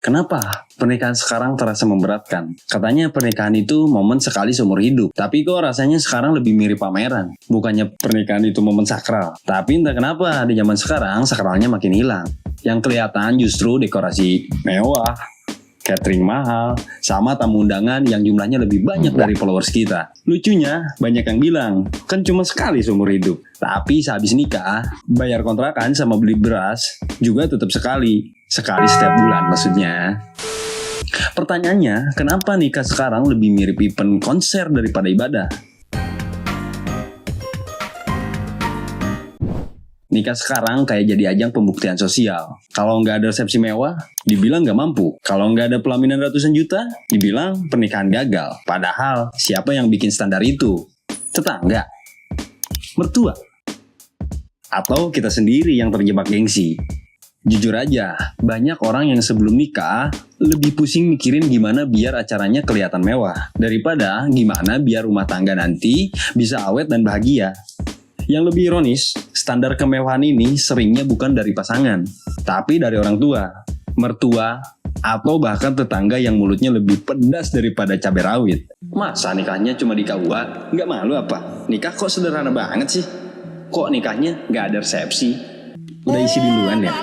Kenapa pernikahan sekarang terasa memberatkan? Katanya pernikahan itu momen sekali seumur hidup. Tapi kok rasanya sekarang lebih mirip pameran. Bukannya pernikahan itu momen sakral. Tapi entah kenapa di zaman sekarang sakralnya makin hilang. Yang kelihatan justru dekorasi mewah, catering mahal, sama tamu undangan yang jumlahnya lebih banyak dari followers kita. Lucunya, banyak yang bilang, kan cuma sekali seumur hidup. Tapi sehabis nikah, bayar kontrakan sama beli beras juga tetap sekali. Sekali setiap bulan maksudnya. Pertanyaannya, kenapa nikah sekarang lebih mirip event konser daripada ibadah? Nikah sekarang kayak jadi ajang pembuktian sosial. Kalau nggak ada resepsi mewah, dibilang nggak mampu. Kalau nggak ada pelaminan ratusan juta, dibilang pernikahan gagal. Padahal, siapa yang bikin standar itu? Tetangga? Mertua? Atau kita sendiri yang terjebak gengsi? Jujur aja, banyak orang yang sebelum nikah lebih pusing mikirin gimana biar acaranya kelihatan mewah daripada gimana biar rumah tangga nanti bisa awet dan bahagia. Yang lebih ironis, standar kemewahan ini seringnya bukan dari pasangan, tapi dari orang tua, mertua, atau bahkan tetangga yang mulutnya lebih pedas daripada cabai rawit. Masa nikahnya cuma di KUA? Nggak malu apa? Nikah kok sederhana banget sih? Kok nikahnya nggak ada resepsi? Udah isi duluan ya?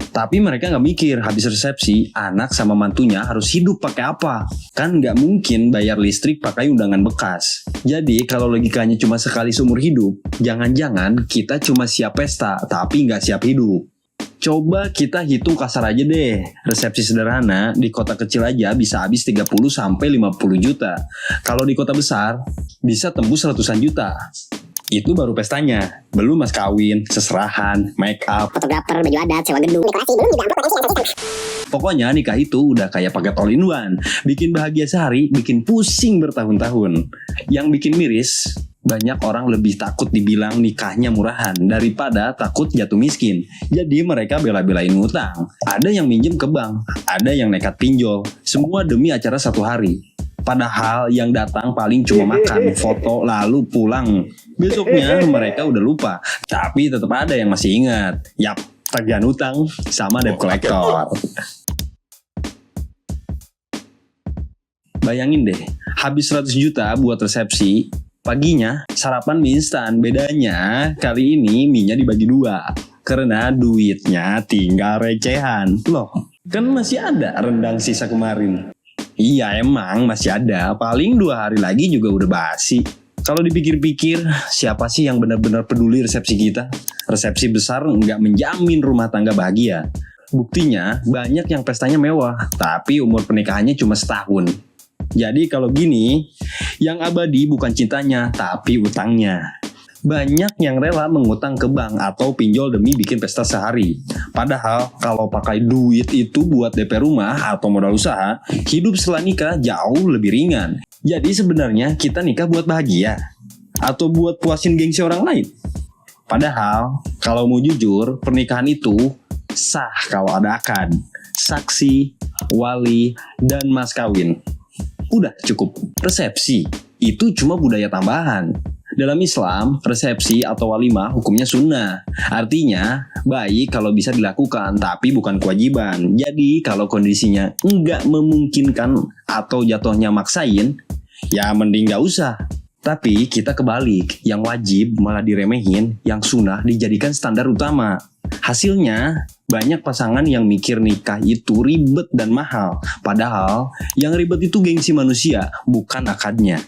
Tapi mereka nggak mikir habis resepsi anak sama mantunya harus hidup pakai apa. Kan nggak mungkin bayar listrik pakai undangan bekas. Jadi kalau logikanya cuma sekali seumur hidup, jangan-jangan kita cuma siap pesta tapi nggak siap hidup. Coba kita hitung kasar aja deh. Resepsi sederhana di kota kecil aja bisa habis 30-50 juta. Kalau di kota besar bisa tembus ratusan juta. Itu baru pestanya, belum mas kawin, seserahan, make up, fotografer, baju adat, sewa gedung, dekorasi, belum juga amplop potensi. Pokoknya nikah itu udah kayak paket all in one. Bikin bahagia sehari, bikin pusing bertahun-tahun. Yang bikin miris, banyak orang lebih takut dibilang nikahnya murahan daripada takut jatuh miskin. Jadi mereka bela-belain ngutang. Ada yang minjem ke bank, ada yang nekat pinjol. Semua demi acara satu hari. Padahal yang datang paling cuma makan, foto, lalu pulang. Besoknya mereka udah lupa. Tapi tetap ada yang masih ingat. Yap, tagihan utang sama debt collector. Bayangin deh, habis 100 juta buat resepsi, paginya sarapan mie instan. Bedanya kali ini mie-nya dibagi dua. Karena duitnya tinggal recehan. Loh, kan masih ada rendang sisa kemarin. Iya emang masih ada, paling 2 hari lagi juga udah basi. Kalau dipikir-pikir, siapa sih yang benar-benar peduli resepsi kita? Resepsi besar nggak menjamin rumah tangga bahagia. Buktinya, banyak yang pestanya mewah, tapi umur pernikahannya cuma setahun. Jadi kalau gini, yang abadi bukan cintanya, tapi utangnya. Banyak yang rela mengutang ke bank atau pinjol demi bikin pesta sehari. Padahal kalau pakai duit itu buat DP rumah atau modal usaha, hidup setelah nikah jauh lebih ringan. Jadi sebenarnya kita nikah buat bahagia atau buat puasin gengsi orang lain? Padahal kalau mau jujur, pernikahan itu sah kalau ada akad, saksi, wali, dan mas kawin. Udah cukup. Resepsi itu cuma budaya tambahan. Dalam Islam, resepsi atau walimah hukumnya sunnah. Artinya, baik kalau bisa dilakukan, tapi bukan kewajiban. Jadi, kalau kondisinya nggak memungkinkan atau jatuhnya maksain, ya mending nggak usah. Tapi kita kebalik, yang wajib malah diremehin, yang sunnah dijadikan standar utama. Hasilnya, banyak pasangan yang mikir nikah itu ribet dan mahal. Padahal, yang ribet itu gengsi manusia, bukan akadnya.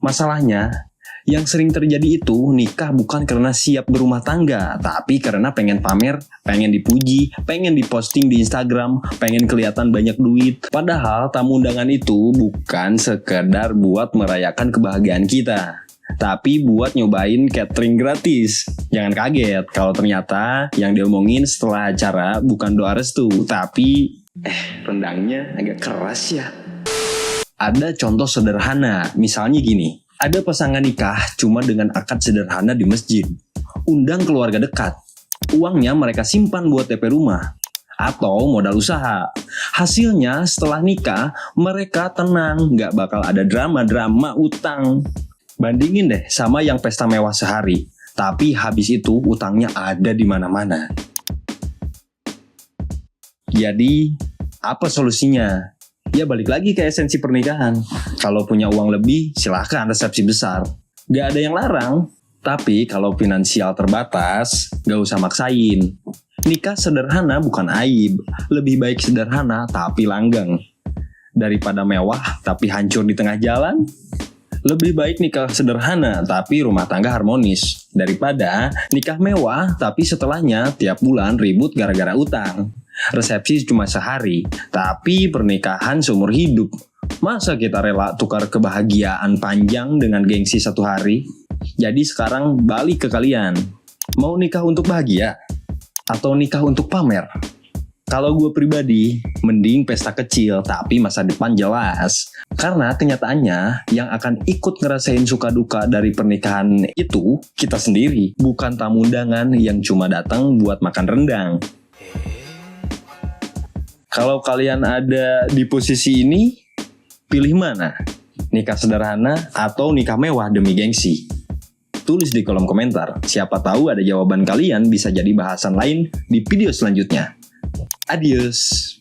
Masalahnya, yang sering terjadi itu nikah bukan karena siap berumah tangga, tapi karena pengen pamer, pengen dipuji, pengen diposting di Instagram, pengen kelihatan banyak duit. Padahal tamu undangan itu bukan sekedar buat merayakan kebahagiaan kita, tapi buat nyobain catering gratis. Jangan kaget kalau ternyata yang diomongin setelah acara bukan doa restu, tapi rendangnya agak keras ya. Ada contoh sederhana, misalnya gini. Ada pasangan nikah cuma dengan akad sederhana di masjid. Undang keluarga dekat. Uangnya mereka simpan buat DP rumah. Atau modal usaha. Hasilnya setelah nikah, mereka tenang. Gak bakal ada drama-drama utang. Bandingin deh sama yang pesta mewah sehari. Tapi habis itu utangnya ada di mana-mana. Jadi, apa solusinya? Ya balik lagi ke esensi pernikahan. Kalau punya uang lebih, silahkan resepsi besar. Gak ada yang larang. Tapi kalau finansial terbatas, gak usah maksain. Nikah sederhana bukan aib. Lebih baik sederhana tapi langgeng. Daripada mewah tapi hancur di tengah jalan. Lebih baik nikah sederhana tapi rumah tangga harmonis. Daripada nikah mewah tapi setelahnya tiap bulan ribut gara-gara utang. Resepsi cuma sehari, tapi pernikahan seumur hidup. Masa kita rela tukar kebahagiaan panjang dengan gengsi satu hari? Jadi sekarang balik ke kalian. Mau nikah untuk bahagia? Atau nikah untuk pamer? Kalau gue pribadi, mending pesta kecil tapi masa depan jelas. Karena kenyataannya yang akan ikut ngerasain suka duka dari pernikahan itu kita sendiri, bukan tamu undangan yang cuma datang buat makan rendang. Kalau kalian ada di posisi ini, pilih mana? Nikah sederhana atau nikah mewah demi gengsi? Tulis di kolom komentar, siapa tahu ada jawaban kalian bisa jadi bahasan lain di video selanjutnya. Adios.